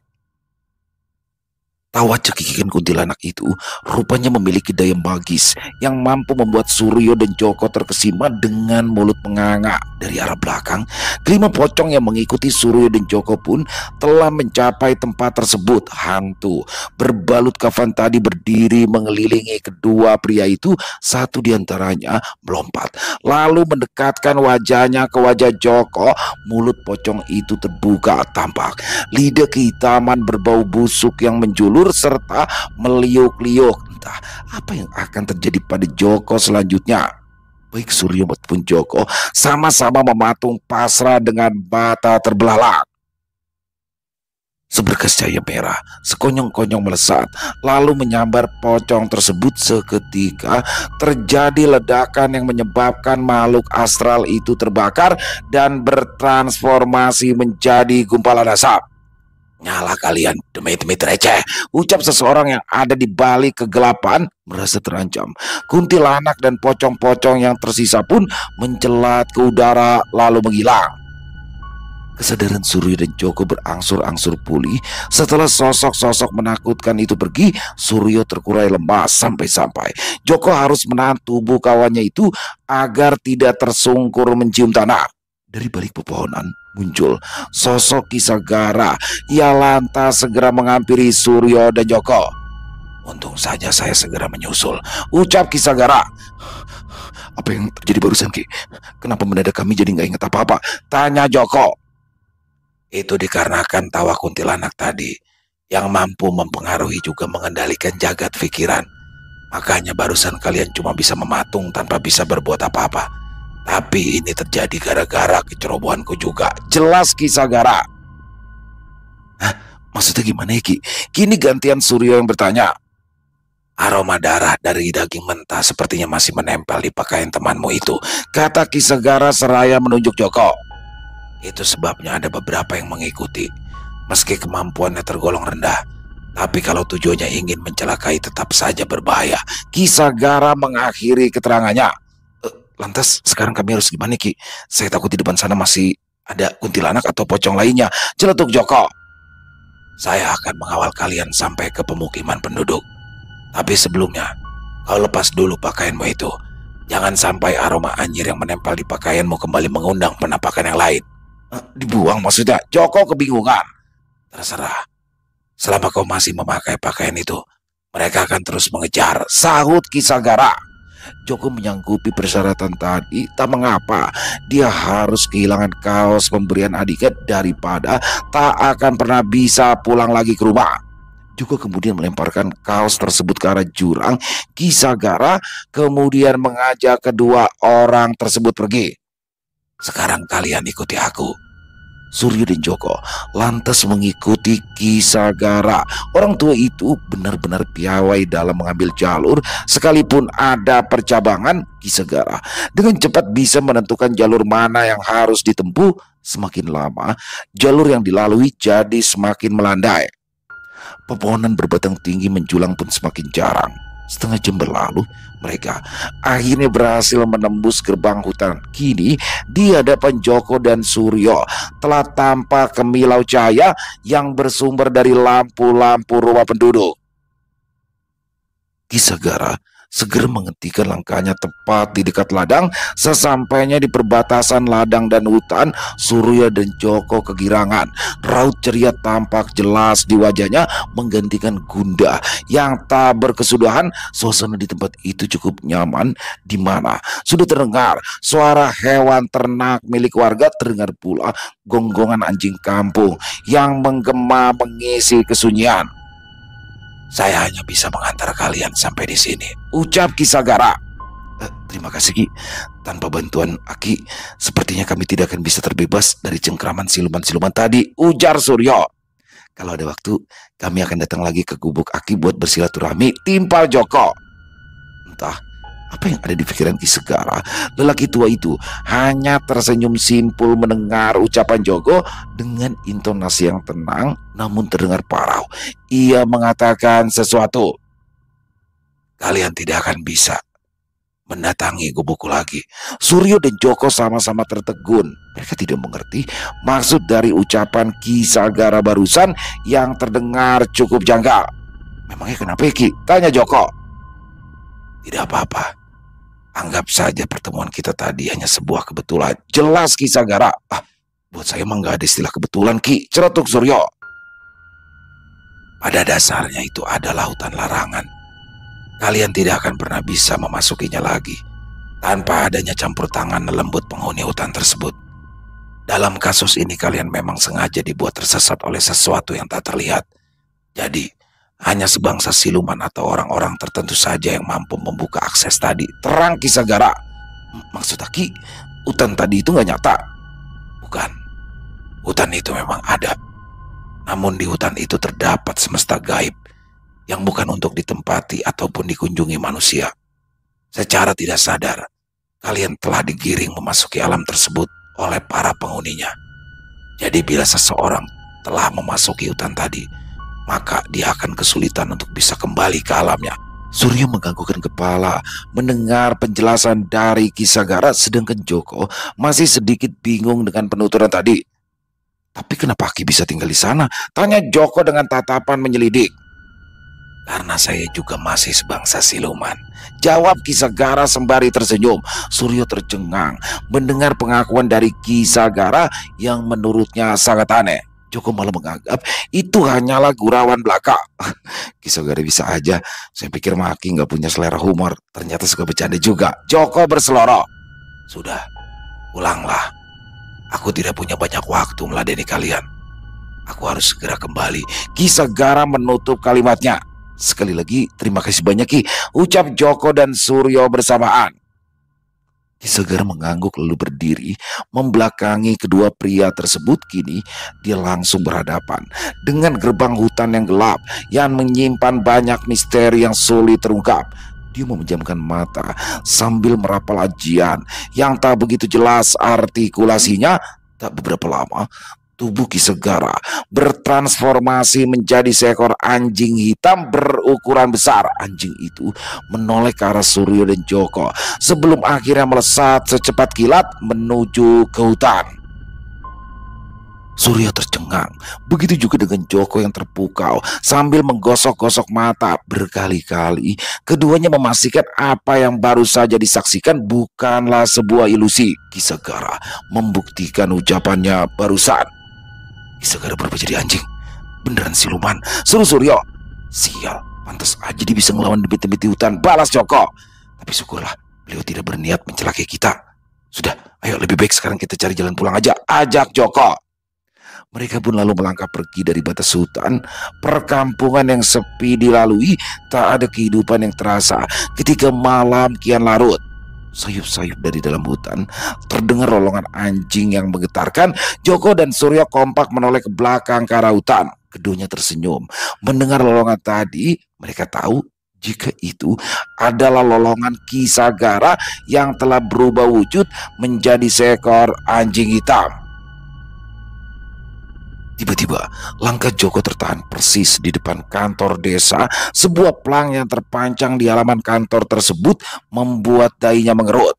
Tawa cekikikan kuntilanak itu rupanya memiliki daya magis yang mampu membuat Suryo dan Joko terkesima dengan mulut menganga. Dari arah belakang, kelima pocong yang mengikuti Suryo dan Joko pun telah mencapai tempat tersebut. Hantu berbalut kafan tadi berdiri mengelilingi kedua pria itu. Satu diantaranya melompat lalu mendekatkan wajahnya ke wajah Joko. Mulut pocong itu terbuka, tampak lidah kehitaman berbau busuk yang menjulur serta meliuk-liuk. Entah apa yang akan terjadi pada Joko selanjutnya. Baik Suryo maupun Joko sama-sama mematung pasrah dengan mata terbelalak. Seberkas cahaya merah sekonyong-konyong melesat lalu menyambar pocong tersebut. Seketika terjadi ledakan yang menyebabkan makhluk astral itu terbakar dan bertransformasi menjadi gumpalan asap. Nyala kalian, demit-demit receh, ucap seseorang yang ada di balik kegelapan. Merasa terancam, kuntilanak dan pocong-pocong yang tersisa pun mencelat ke udara lalu menghilang. Kesadaran Suryo dan Joko berangsur-angsur pulih. Setelah sosok-sosok menakutkan itu pergi, Suryo terkurai lemas sampai-sampai Joko harus menahan tubuh kawannya itu agar tidak tersungkur mencium tanah. Dari balik pepohonan muncul sosok Kisagara. Ia lantas segera menghampiri Suryo dan Joko. Untung saja saya segera menyusul, ucap Kisagara. Apa yang terjadi barusan, Ki? Kenapa mendadak kami jadi nggak ingat apa-apa? Tanya Joko. Itu dikarenakan tawa kuntilanak tadi yang mampu mempengaruhi juga mengendalikan jagat pikiran. Makanya barusan kalian cuma bisa mematung tanpa bisa berbuat apa-apa. Tapi ini terjadi gara-gara kecerobohanku juga, jelas Kisagara. Hah? Maksudnya gimana ya, Ki? Kini gantian Suryo yang bertanya. Aroma darah dari daging mentah sepertinya masih menempel di pakaian temanmu itu, kata Kisagara seraya menunjuk Joko. Itu sebabnya ada beberapa yang mengikuti. Meski kemampuannya tergolong rendah, tapi kalau tujuannya ingin mencelakai tetap saja berbahaya. Kisagara mengakhiri keterangannya. Lantas sekarang kami harus gimana, Ki? Saya takut di depan sana masih ada kuntilanak atau pocong lainnya, celetuk Joko. Saya akan mengawal kalian sampai ke pemukiman penduduk. Tapi sebelumnya, kau lepas dulu pakaianmu itu. Jangan sampai aroma anjir yang menempel di pakaianmu kembali mengundang penampakan yang lain. Dibuang maksudnya? Joko kebingungan. Terserah. Selama kau masih memakai pakaian itu, mereka akan terus mengejar, sahut Kisagara. Joko menyanggupi persyaratan tadi. Tak mengapa dia harus kehilangan kaos pemberian adiknya daripada tak akan pernah bisa pulang lagi ke rumah. Joko kemudian melemparkan kaos tersebut ke arah jurang. Kisagara kemudian mengajak kedua orang tersebut pergi. Sekarang kalian ikuti aku. Suryo dan Joko lantas mengikuti Ki Sagara. Orang tua itu benar-benar piawai dalam mengambil jalur. Sekalipun ada percabangan, Ki Sagara dengan cepat bisa menentukan jalur mana yang harus ditempuh. Semakin lama, jalur yang dilalui jadi semakin melandai. Pepohonan berbatang tinggi menjulang pun semakin jarang. Setengah jam berlalu, mereka akhirnya berhasil menembus gerbang hutan. Kini di hadapan Joko dan Suryo telah tampak kemilau cahaya yang bersumber dari lampu-lampu rumah penduduk. Ki Sagara segera menghentikan langkahnya tepat di dekat ladang. Sesampainya di perbatasan ladang dan hutan, Suryo dan Joko kegirangan. Raut ceria tampak jelas di wajahnya menggantikan gundah yang tak berkesudahan. Suasana di tempat itu cukup nyaman, di mana sudah terdengar suara hewan ternak milik warga. Terdengar pula gonggongan anjing kampung yang menggema mengisi kesunyian. "Saya hanya bisa mengantar kalian sampai di sini," ucap Ki Sagara. Terima kasih, Ki. Tanpa bantuan Aki, sepertinya kami tidak akan bisa terbebas dari cengkraman siluman-siluman tadi," ujar Suryo. "Kalau ada waktu, kami akan datang lagi ke gubuk Aki buat bersilaturahmi," timpal Joko. Entah apa yang ada di pikiran Ki Sagara, lelaki tua itu hanya tersenyum simpul mendengar ucapan Joko dengan intonasi yang tenang namun terdengar parau. Ia mengatakan sesuatu. "Kalian tidak akan bisa mendatangi gubukku lagi." Suryo dan Joko sama-sama tertegun. Mereka tidak mengerti maksud dari ucapan Ki Sagara barusan yang terdengar cukup janggal. "Memangnya kenapa, Ki?" tanya Joko. "Tidak apa-apa. Anggap saja pertemuan kita tadi hanya sebuah kebetulan," jelas Ki Sagara. Buat saya emang gak ada istilah kebetulan, Ki," cerotuk Suryo. "Pada dasarnya itu adalah hutan larangan. Kalian tidak akan pernah bisa memasukinya lagi tanpa adanya campur tangan lembut penghuni hutan tersebut. Dalam kasus ini kalian memang sengaja dibuat tersesat oleh sesuatu yang tak terlihat. Jadi hanya sebangsa siluman atau orang-orang tertentu saja yang mampu membuka akses tadi," terang Ki Sagara. "Maksud Aki, hutan tadi itu gak nyata?" "Bukan. Hutan itu memang ada. Namun di hutan itu terdapat semesta gaib yang bukan untuk ditempati ataupun dikunjungi manusia. Secara tidak sadar, kalian telah digiring memasuki alam tersebut oleh para penghuninya. Jadi bila seseorang telah memasuki hutan tadi, maka dia akan kesulitan untuk bisa kembali ke alamnya." Suryo menganggukkan kepala mendengar penjelasan dari Ki Sagara, sedangkan Joko masih sedikit bingung dengan penuturan tadi. "Tapi kenapa Aki bisa tinggal di sana?" tanya Joko dengan tatapan menyelidik. "Karena saya juga masih sebangsa siluman," jawab Ki Sagara sembari tersenyum. Suryo tercengang mendengar pengakuan dari Ki Sagara yang menurutnya sangat aneh. Joko malah menganggap itu hanyalah gurauan belaka. Ki Sagara bisa aja. Saya pikir Maki nggak punya selera humor. Ternyata suka bercanda juga. Joko berseloroh. "Sudah, pulanglah. Aku tidak punya banyak waktu meladeni kalian. Aku harus segera kembali." Ki Sagara menutup kalimatnya. "Sekali lagi terima kasih banyak, Ki," ucap Joko dan Suryo bersamaan. Ki Sagara mengangguk lalu berdiri membelakangi kedua pria tersebut. Kini dia langsung berhadapan dengan gerbang hutan yang gelap yang menyimpan banyak misteri yang sulit terungkap. Dia memejamkan mata sambil merapal ajian yang tak begitu jelas artikulasinya. Tak beberapa lama, tubuh Ki Sagara bertransformasi menjadi seekor anjing hitam berukuran besar. Anjing itu menoleh ke arah Suryo dan Joko sebelum akhirnya melesat secepat kilat menuju ke hutan. Suryo tercengang, begitu juga dengan Joko yang terpukau sambil menggosok-gosok mata berkali-kali. Keduanya memastikan apa yang baru saja disaksikan bukanlah sebuah ilusi. Ki Sagara membuktikan ucapannya barusan. "Ki Sagara berubah jadi anjing. Beneran siluman," seru Suryo. "Sial, pantas aja dia bisa ngelawan debit-debit di hutan," balas Joko. "Tapi syukurlah beliau tidak berniat mencelakai kita. Sudah, ayo lebih baik sekarang kita cari jalan pulang aja," ajak Joko. Mereka pun lalu melangkah pergi dari batas hutan. Perkampungan yang sepi dilalui, tak ada kehidupan yang terasa ketika malam kian larut. sayup-sayup dari dalam hutan, terdengar rolongan anjing yang menggetarkan. Joko dan Suryo kompak menoleh ke belakang ke arah hutan. Keduanya tersenyum. Mendengar lolongan tadi, mereka tahu jika itu adalah lolongan Kisagara yang telah berubah wujud menjadi seekor anjing hitam. Tiba-tiba, langkah Joko tertahan persis di depan kantor desa. Sebuah pelang yang terpancang di halaman kantor tersebut membuat dahinya mengerut.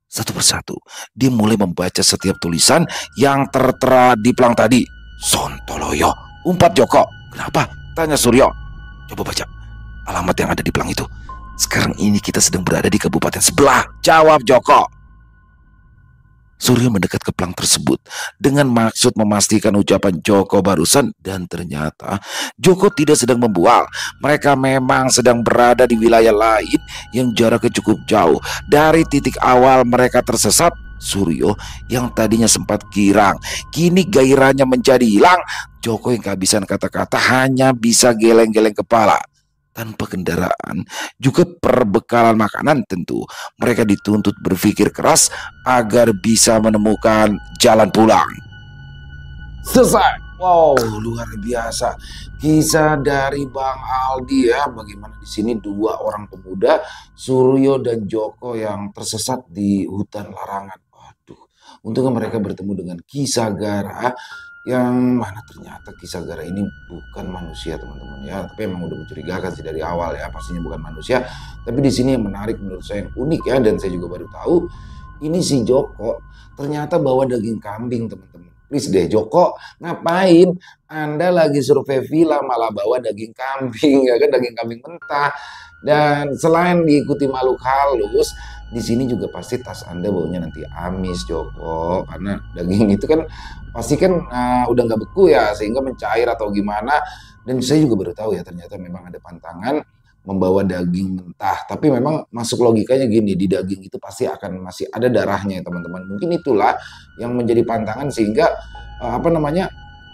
Satu persatu, dia mulai membaca setiap tulisan yang tertera di pelang tadi. Sontoloyo, umpat Joko. Kenapa? Tanya Suryo. Coba baca alamat yang ada di pelang itu. Sekarang ini kita sedang berada di kabupaten sebelah, jawab Joko. Suryo mendekat ke pelang tersebut dengan maksud memastikan ucapan Joko barusan, dan ternyata Joko tidak sedang membual. Mereka memang sedang berada di wilayah lain yang jaraknya cukup jauh dari titik awal mereka tersesat. Suryo yang tadinya sempat girang, kini gairahnya menjadi hilang. Joko yang kehabisan kata-kata hanya bisa geleng-geleng kepala. Tanpa kendaraan, juga perbekalan makanan, tentu mereka dituntut berpikir keras agar bisa menemukan jalan pulang. Selesai. Wow, luar biasa. Kisah dari Bang Aldi ya, bagaimana di sini dua orang pemuda, Suryo dan Joko, yang tersesat di hutan larangan. Waduh, untungnya mereka bertemu dengan Kisagara, yang mana ternyata Kisagara ini bukan manusia, teman-teman ya. Tapi emang udah mencurigakan sih dari awal ya, pastinya bukan manusia. Tapi di sini yang menarik menurut saya, yang unik ya, dan saya juga baru tahu, ini si Joko ternyata bawa daging kambing, teman-teman. Please deh Joko, ngapain Anda lagi survei villa malah bawa daging kambing ya kan, daging kambing mentah. Dan selain diikuti makhluk halus, di sini juga pasti tas Anda baunya nanti amis Joko, karena daging itu kan pasti kan udah nggak beku ya, sehingga mencair atau gimana. Dan saya juga baru tahu ya, ternyata memang ada pantangan membawa daging mentah. Tapi memang masuk logikanya gini, di daging itu pasti akan masih ada darahnya ya teman-teman. Mungkin itulah yang menjadi pantangan sehingga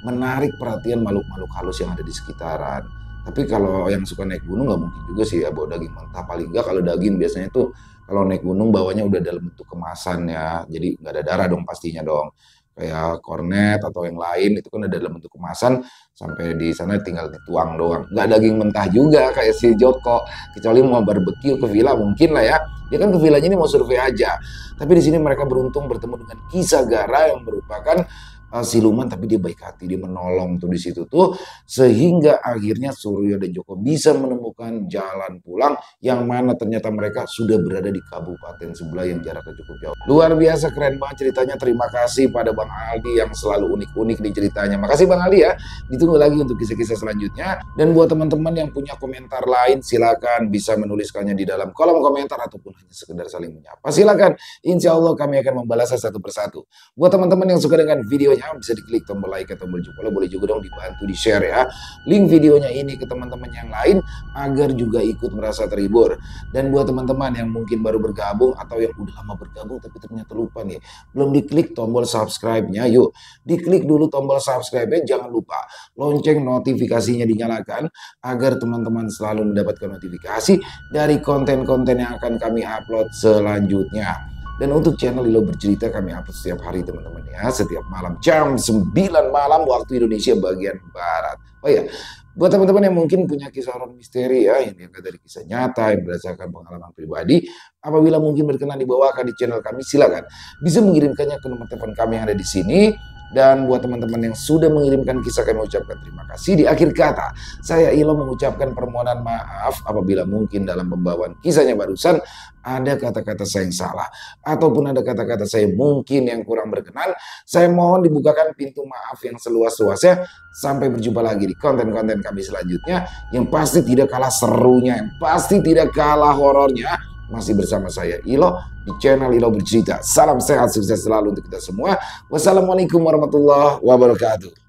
menarik perhatian makhluk-makhluk halus yang ada di sekitaran. Tapi kalau yang suka naik gunung nggak mungkin juga sih ya bawa daging mentah. Paling nggak kalau daging biasanya tuh kalau naik gunung bawanya udah dalam bentuk kemasan ya. Jadi nggak ada darah dong pastinya dong. Kayak kornet atau yang lain itu kan ada dalam bentuk kemasan, sampai di sana tinggal dituang doang. Nggak daging mentah juga kayak si Joko, kecuali mau barbecue ke villa mungkin lah ya. Dia kan ke villanya ini mau survei aja. Tapi di sini mereka beruntung bertemu dengan Kisagara yang merupakan siluman, tapi dia baik hati, dia menolong tuh di situ tuh, sehingga akhirnya Suryo dan Joko bisa menemukan jalan pulang, yang mana ternyata mereka sudah berada di kabupaten sebelah yang jaraknya cukup jauh. Luar biasa, keren banget ceritanya. Terima kasih pada Bang Aldi yang selalu unik-unik di ceritanya. Makasih Bang Aldi ya. Ditunggu lagi untuk kisah-kisah selanjutnya. Dan buat teman-teman yang punya komentar lain, silakan bisa menuliskannya di dalam kolom komentar ataupun hanya sekedar saling menyapa. Silakan. Insya Allah kami akan membalasnya satu persatu. Buat teman-teman yang suka dengan videonya, bisa diklik tombol like atau tombol jempol, boleh juga dong dibantu di share ya link videonya ini ke teman-teman yang lain agar juga ikut merasa terhibur. Dan buat teman-teman yang mungkin baru bergabung atau yang udah lama bergabung tapi ternyata lupa nih, belum diklik tombol subscribe-nya, yuk diklik dulu tombol subscribe-nya. Jangan lupa lonceng notifikasinya dinyalakan agar teman-teman selalu mendapatkan notifikasi dari konten-konten yang akan kami upload selanjutnya. Dan untuk channel Lilo Bercerita kami upload setiap hari teman-teman ya, setiap malam jam 9 malam waktu Indonesia bagian Barat. Oh ya, buat teman-teman yang mungkin punya kisah horor misteri ya, yang diangkat dari kisah nyata, yang berdasarkan pengalaman pribadi, apabila mungkin berkenan dibawakan di channel kami, silakan bisa mengirimkannya ke nomor telepon kami yang ada di sini. Dan buat teman-teman yang sudah mengirimkan kisah, kami ucapkan terima kasih. Di akhir kata, saya Ilo mengucapkan permohonan maaf apabila mungkin dalam pembawaan kisahnya barusan ada kata-kata saya yang salah, ataupun ada kata-kata saya mungkin yang kurang berkenan. Saya mohon dibukakan pintu maaf yang seluas-luasnya. Sampai berjumpa lagi di konten-konten kami selanjutnya, yang pasti tidak kalah serunya, yang pasti tidak kalah horornya. Masih bersama saya Ilo di channel Ilo Bercerita. Salam sehat, sukses selalu untuk kita semua. Wassalamualaikum warahmatullahi wabarakatuh.